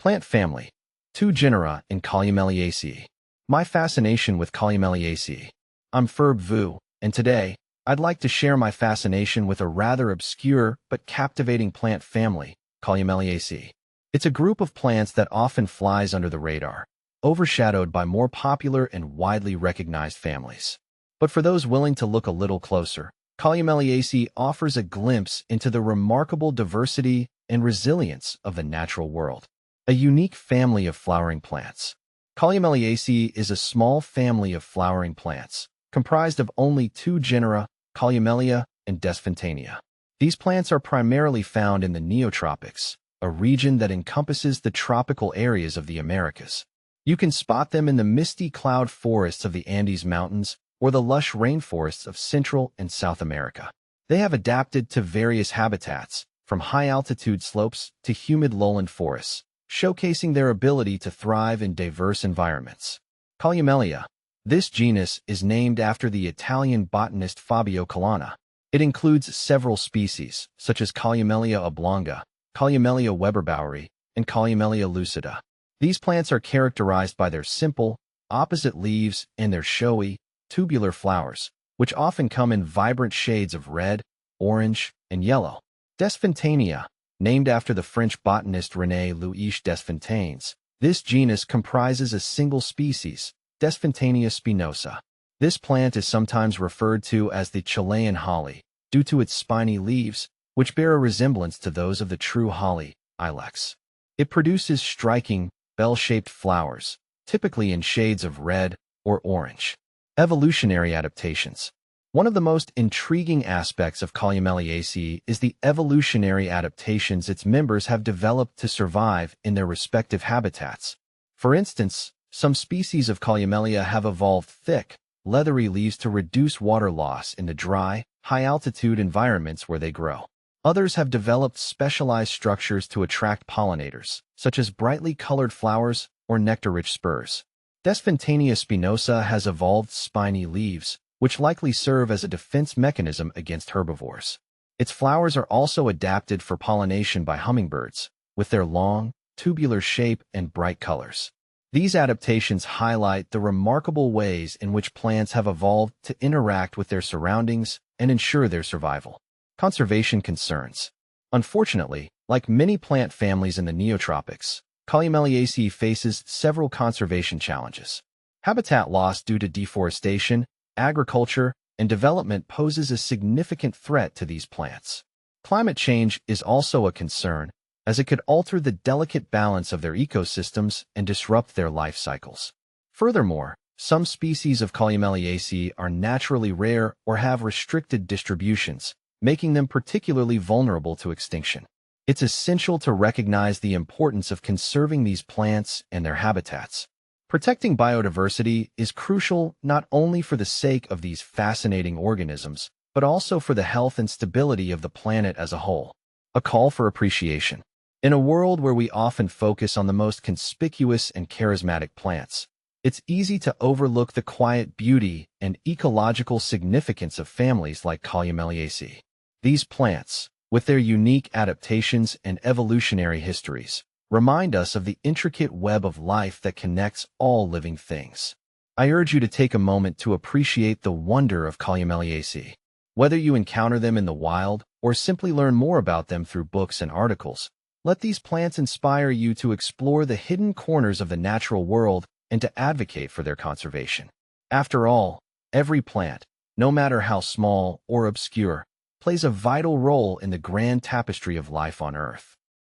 Plant family. 2 genera in Columelliaceae. My fascination with Columelliaceae. I'm Ferb Vu, and today, I'd like to share my fascination with a rather obscure but captivating plant family, Columelliaceae. It's a group of plants that often flies under the radar, overshadowed by more popular and widely recognized families. But for those willing to look a little closer, Columelliaceae offers a glimpse into the remarkable diversity and resilience of the natural world. A unique family of flowering plants. Columelliaceae is a small family of flowering plants, comprised of only 2 genera, Columellia and Desfontainea. These plants are primarily found in the neotropics, a region that encompasses the tropical areas of the Americas. You can spot them in the misty cloud forests of the Andes Mountains or the lush rainforests of Central and South America. They have adapted to various habitats, from high-altitude slopes to humid lowland forests, showcasing their ability to thrive in diverse environments. Columellia. This genus is named after the Italian botanist Fabio Collana. It includes several species, such as Columellia oblonga, Columellia weberbaueri, and Columellia lucida. These plants are characterized by their simple, opposite leaves and their showy, tubular flowers, which often come in vibrant shades of red, orange, and yellow. Desfontainea. Named after the French botanist René Louis Desfontaines, this genus comprises a single species, Desfontainea spinosa. This plant is sometimes referred to as the Chilean holly, due to its spiny leaves, which bear a resemblance to those of the true holly, ilex. It produces striking, bell-shaped flowers, typically in shades of red or orange. Evolutionary adaptations. One of the most intriguing aspects of Columelliaceae is the evolutionary adaptations its members have developed to survive in their respective habitats. For instance, some species of Columellia have evolved thick, leathery leaves to reduce water loss in the dry, high-altitude environments where they grow. Others have developed specialized structures to attract pollinators, such as brightly colored flowers or nectar-rich spurs. Desfontainea spinosa has evolved spiny leaves, which likely serve as a defense mechanism against herbivores. Its flowers are also adapted for pollination by hummingbirds, with their long, tubular shape and bright colors. These adaptations highlight the remarkable ways in which plants have evolved to interact with their surroundings and ensure their survival. Conservation concerns. Unfortunately, like many plant families in the neotropics, Columelliaceae faces several conservation challenges. Habitat loss due to deforestation, agriculture, and development poses a significant threat to these plants. Climate change is also a concern, as it could alter the delicate balance of their ecosystems and disrupt their life cycles. Furthermore, some species of Columelliaceae are naturally rare or have restricted distributions, making them particularly vulnerable to extinction. It's essential to recognize the importance of conserving these plants and their habitats. Protecting biodiversity is crucial not only for the sake of these fascinating organisms, but also for the health and stability of the planet as a whole. A call for appreciation. In a world where we often focus on the most conspicuous and charismatic plants, it's easy to overlook the quiet beauty and ecological significance of families like Columelliaceae. These plants, with their unique adaptations and evolutionary histories, remind us of the intricate web of life that connects all living things. I urge you to take a moment to appreciate the wonder of Columelliaceae. Whether you encounter them in the wild or simply learn more about them through books and articles, let these plants inspire you to explore the hidden corners of the natural world and to advocate for their conservation. After all, every plant, no matter how small or obscure, plays a vital role in the grand tapestry of life on Earth.